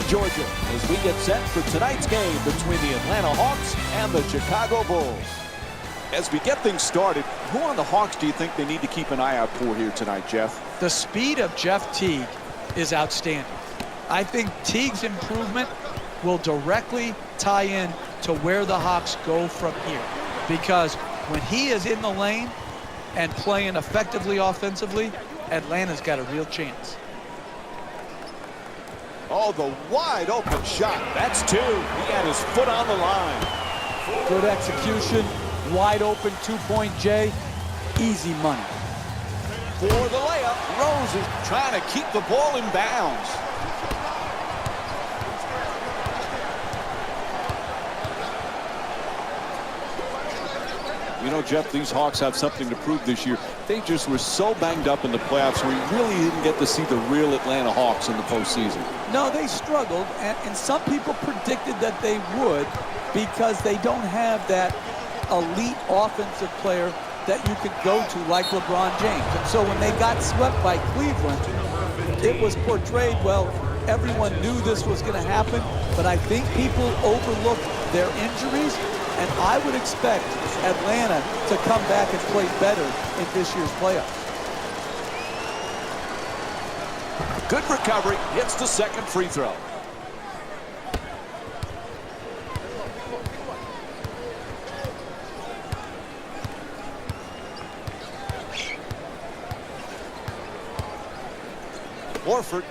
Georgia, as we get set for tonight's game between the Atlanta Hawks and the Chicago Bulls. As we get things started, who on the Hawks do you think they need to keep an eye out for here tonight, Jeff? The speed of Jeff Teague is outstanding. I think Teague's improvement will directly tie in to where the Hawks go from here. Because when he is in the lane and playing effectively offensively, Atlanta's got a real chance. Oh, the wide open shot. That's two. He had his foot on the line. Good execution. Wide open two-point J. Easy money. For the layup, Rose is trying to keep the ball in bounds. You know, Jeff, these Hawks have something to prove this year. They just were so banged up in the playoffs, we really didn't get to see the real Atlanta Hawks in the postseason. No, they struggled, and some people predicted that they would because they don't have that elite offensive player that you could go to like LeBron James. And so when they got swept by Cleveland, it was portrayed, well, everyone knew this was going to happen, but I think people overlooked their injuries, and I would expect Atlanta to come back and play better in this year's playoffs. Good recovery, hits the second free throw. Horford.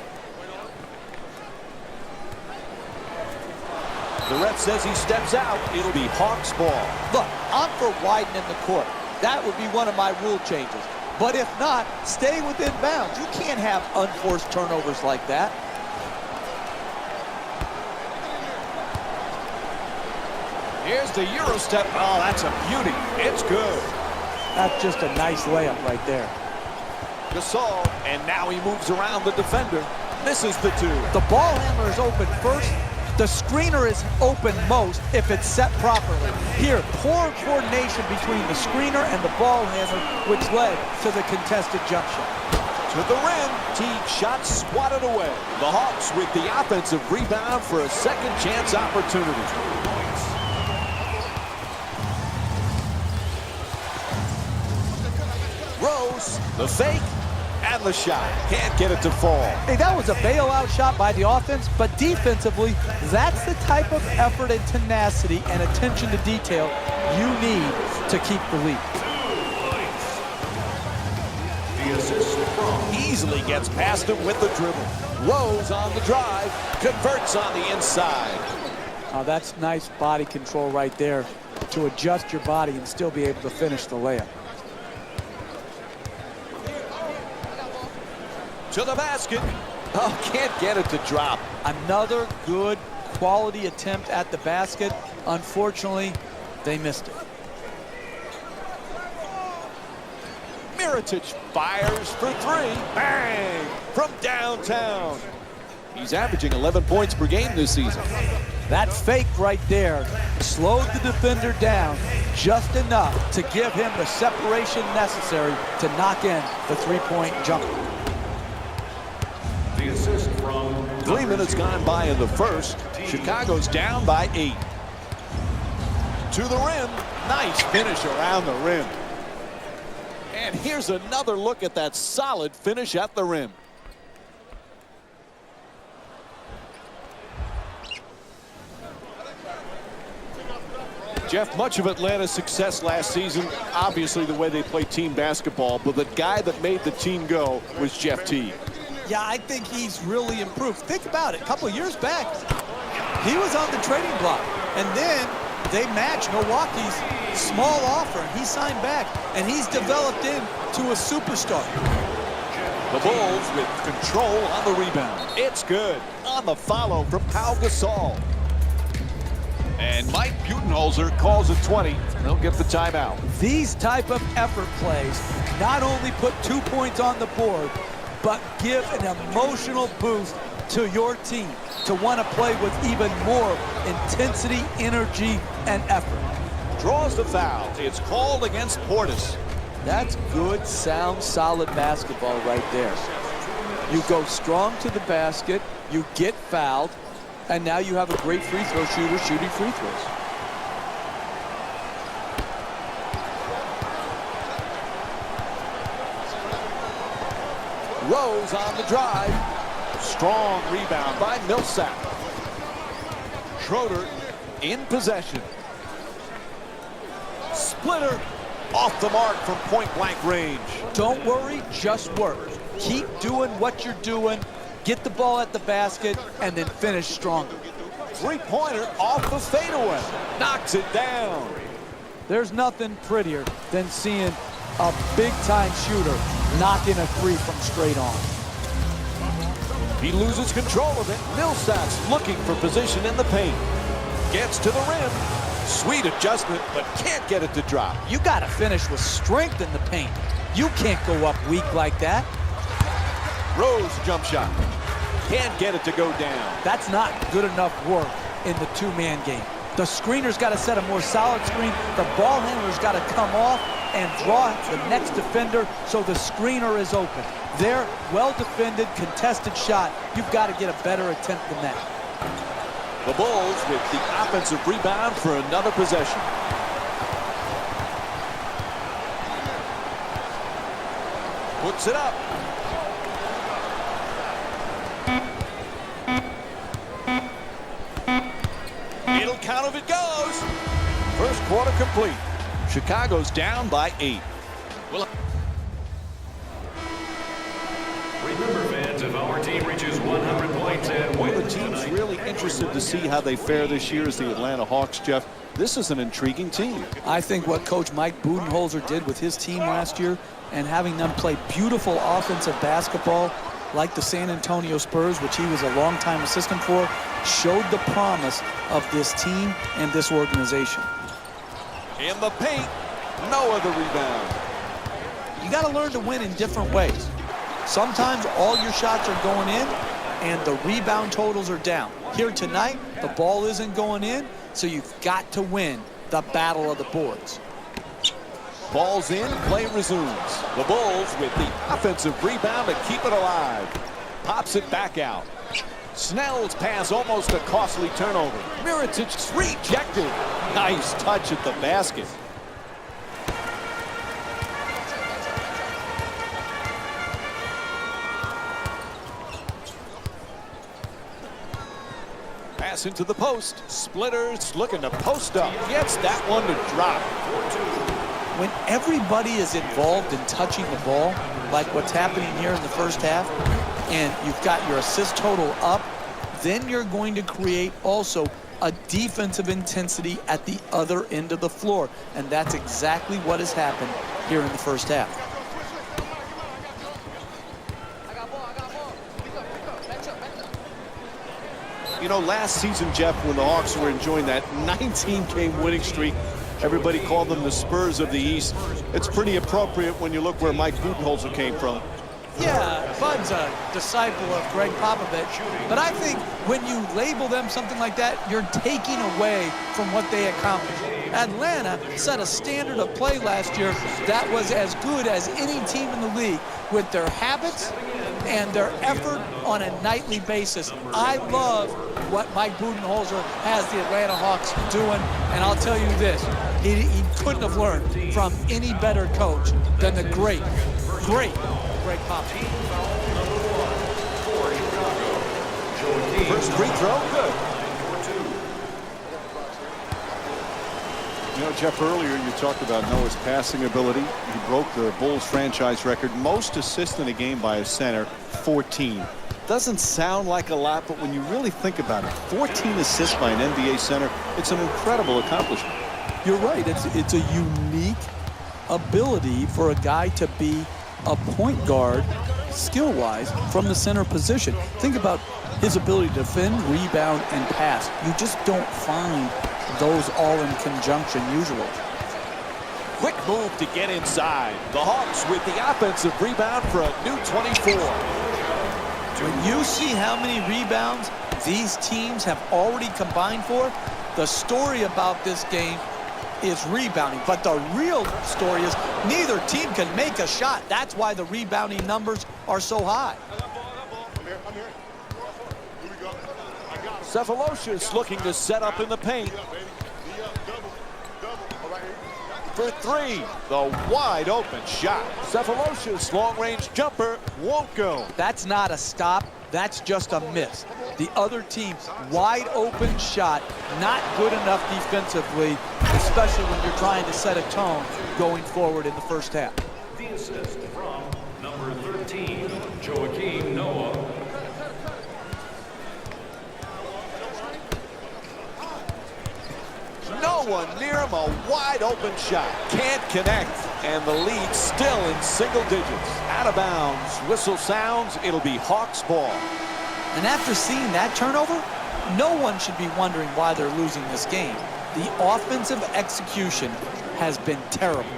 The ref says he steps out. It'll be Hawks ball. Look, I'm for widening the court. That would be one of my rule changes. But if not, stay within bounds. You can't have unforced turnovers like that. Here's the Euro step. Oh, that's a beauty. It's good. That's just a nice layup right there. Gasol, and now he moves around the defender. Misses the two. The ball handler is open first. The screener is open most if it's set properly. Here, poor coordination between the screener and the ball handler, which led to the contested jump shot. To the rim, Teague shot swatted away. The Hawks with the offensive rebound for a second chance opportunity. Rose, the fake, and the shot. Can't get it to fall. Hey, that was a bailout shot by the offense, but defensively, that's the type of effort and tenacity and attention to detail you need to keep the lead. Easily gets past him with the dribble. Rose on the drive, converts on the inside. Oh, that's nice body control right there to adjust your body and still be able to finish the layup. To the basket. Oh, can't get it to drop. Another good quality attempt at the basket. Unfortunately, they missed it. Mirotic fires for three. Bang! From downtown. He's averaging 11 points per game this season. That fake right there slowed the defender down just enough to give him the separation necessary to knock in the three-point jumper. The assist from 3 minutes gone by in the first. Chicago's down by 8. To the rim. Nice finish around the rim. And here's another look at that solid finish at the rim. Jeff, much of Atlanta's success last season, obviously the way they played team basketball, but the guy that made the team go was Jeff Teague. Yeah, I think he's really improved. Think about it. A couple of years back, he was on the trading block. And then they matched Milwaukee's small offer. He signed back, and he's developed into a superstar. The Bulls with control on the rebound. It's good. On the follow from Pau Gasol. And Mike Budenholzer calls it 20. They'll get the timeout. These type of effort plays not only put 2 points on the board, but give an emotional boost to your team to want to play with even more intensity, energy, and effort. Draws the foul. It's called against Portis. That's good, sound, solid basketball right there. You go strong to the basket, you get fouled, And now you have a great free throw shooter shooting free throws. Rose on the drive. Strong rebound by Millsap. Schroeder in possession. Splitter off the mark from point-blank range. Don't worry, just work. Keep doing what you're doing. Get the ball at the basket, and then finish stronger. Three-pointer off the fadeaway. Knocks it down. There's nothing prettier than seeing a big-time shooter knocking a three from straight on. He loses control of it. Millsap's looking for position in the paint. Gets to the rim. Sweet adjustment, but can't get it to drop. You got to finish with strength in the paint. You can't go up weak like that. Rose jump shot. Can't get it to go down. That's not good enough work in the two-man game. The screener's got to set a more solid screen. The ball handler's got to come off and draw the next defender so the screener is open. There, well-defended, contested shot. You've got to get a better attempt than that. The Bulls with the offensive rebound for another possession. Puts it up. It'll count if it goes. First quarter complete. Chicago's down by 8. Remember, fans, if our team reaches 100 points and One of wins the teams tonight, really interested to see how they fare this year is the Atlanta Hawks, Jeff. This is an intriguing team. I think what Coach Mike Budenholzer did with his team last year and having them play beautiful offensive basketball like the San Antonio Spurs, which he was a longtime assistant for, showed the promise of this team and this organization. In the paint, no other rebound. You got to learn to win in different ways. Sometimes all your shots are going in and the rebound totals are down. Here tonight, the ball isn't going in, so you've got to win the battle of the boards. Ball's in, play resumes. The Bulls with the offensive rebound to keep it alive. Pops it back out. Snell's pass almost a costly turnover. Mirotic's rejected. Nice touch at the basket. Pass into the post. Splitter's looking to post up. Gets that one to drop. When everybody is involved in touching the ball, like what's happening here in the first half, and you've got your assist total up, then you're going to create also a defensive intensity at the other end of the floor. And that's exactly what has happened here in the first half. You know, last season, Jeff, when the Hawks were enjoying that 19-game winning streak, everybody called them the Spurs of the East. It's pretty appropriate when you look where Mike Budenholzer came from. Yeah, Bud's a disciple of Greg Popovich, but I think when you label them something like that, you're taking away from what they accomplished. Atlanta set a standard of play last year that was as good as any team in the league with their habits and their effort on a nightly basis. I love what Mike Budenholzer has the Atlanta Hawks doing, and I'll tell you this, he couldn't have learned from any better coach than the great Greg Popovich. First free throw, good. You know, Jeff, earlier you talked about Noah's passing ability. He broke the Bulls franchise record. Most assists in a game by a center, 14. Doesn't sound like a lot, but when you really think about it, 14 assists by an NBA center, it's an incredible accomplishment. You're right. It's a unique ability for a guy to be a point guard skill-wise from the center position. Think about his ability to defend, rebound, and pass. You just don't find those all in conjunction usually. Quick move to get inside. The Hawks with the offensive rebound for a new 24. When you see how many rebounds these teams have already combined for, the story about this game is rebounding. But the real story is neither team can make a shot. That's why the rebounding numbers are so high. Cephalosius looking to set up in the paint. For three, the wide open shot. Cephalosius long-range jumper won't go. That's not a stop, that's just a miss. The other team's wide open shot, not good enough defensively, especially when you're trying to set a tone going forward in the first half. The assist from number 13, Joakim Noah. No one near him, a wide open shot. Can't connect, and the lead still in single digits. Out of bounds, whistle sounds, it'll be Hawks ball. And after seeing that turnover, no one should be wondering why they're losing this game. The offensive execution has been terrible.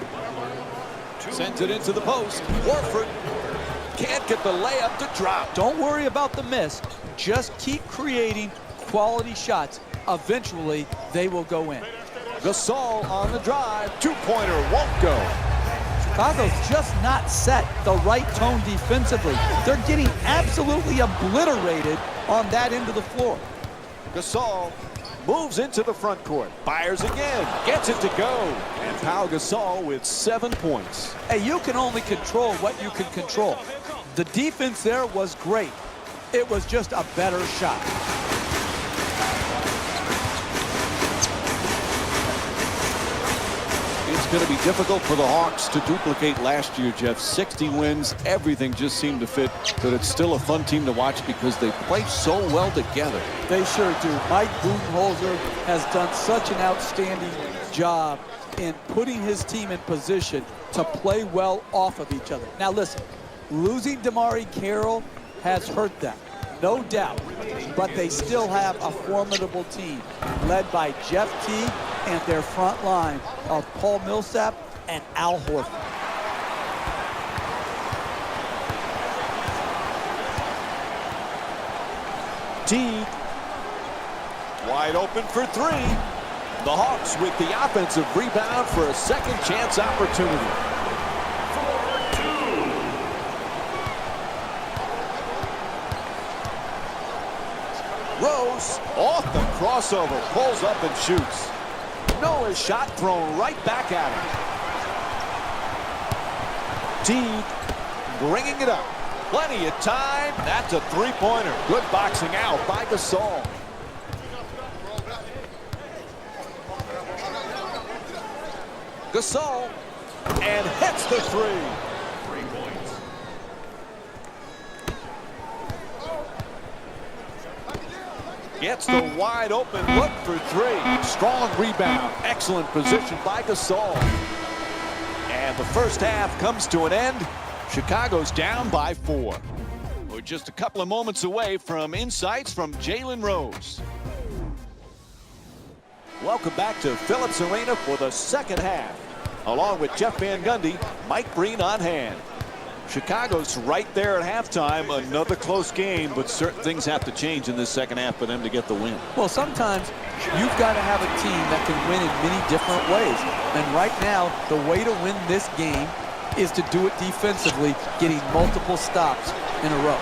Sends it into the post. Warford can't get the layup to drop. Don't worry about the miss. Just keep creating quality shots. Eventually, they will go in. Gasol on the drive. Two-pointer won't go. Chicago's just not set the right tone defensively. They're getting absolutely obliterated on that end of the floor. Gasol moves into the front court. Fires again. Gets it to go. And Pau Gasol with 7 points. Hey, you can only control what you can control. The defense there was great. It was just a better shot. It's going to be difficult for the Hawks to duplicate last year, Jeff. 60 wins, everything just seemed to fit, but it's still a fun team to watch because they play so well together. They sure do. Mike Budenholzer has done such an outstanding job in putting his team in position to play well off of each other. Now listen, losing DeMarre Carroll has hurt them, no doubt, but they still have a formidable team led by Jeff Teague and their front line of Paul Millsap and Al Horford. Teague wide open for three. The Hawks with the offensive rebound for a second chance opportunity. Rose off the crossover, pulls up and shoots. Noah's shot thrown right back at him. Teague bringing it up. Plenty of time. That's a three-pointer. Good boxing out by Gasol. Gasol and hits the three. 3 points. Gets the wide open look for three. Strong rebound. Excellent position by Gasol. And the first half comes to an end. Chicago's down by 4. We're just a couple of moments away from insights from Jalen Rose. Welcome back to Phillips Arena for the second half. Along with Jeff Van Gundy, Mike Breen on hand. Chicago's right there at halftime. Another close game, but certain things have to change in this second half for them to get the win. Well, sometimes you've got to have a team that can win in many different ways. And right now, the way to win this game is to do it defensively, getting multiple stops in a row.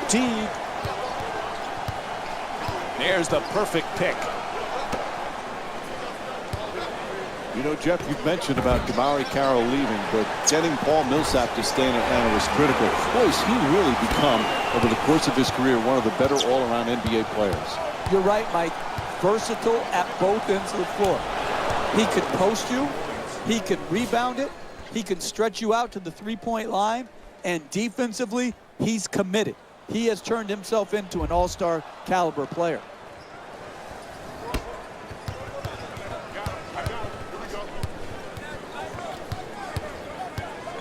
Teague. There's the perfect pick. You know, Jeff, you've mentioned about DeMarre Carroll leaving, but getting Paul Millsap to stay in Atlanta was critical. Boy, has he really become, over the course of his career, one of the better all-around NBA players. You're right, Mike. Versatile at both ends of the floor. He could post you, he could rebound it, he can stretch you out to the three-point line, and defensively, he's committed. He has turned himself into an all-star caliber player.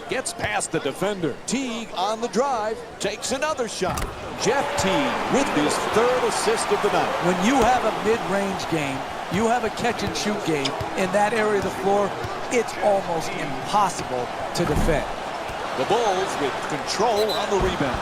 Gets past the defender. Teague on the drive, takes another shot. Jeff Teague with his third assist of the night. When you have a mid-range game, you have a catch-and-shoot game in that area of the floor, it's almost impossible to defend. The Bulls with control on the rebound.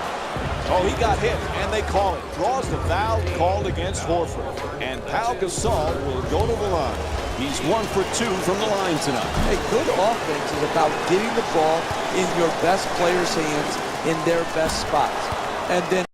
Oh, he got hit, and they call it. Draws the foul called against Horford. And Pau Gasol will go to the line. He's 1 for 2 from the line tonight. A good offense is about getting the ball in your best players' hands in their best spots. And then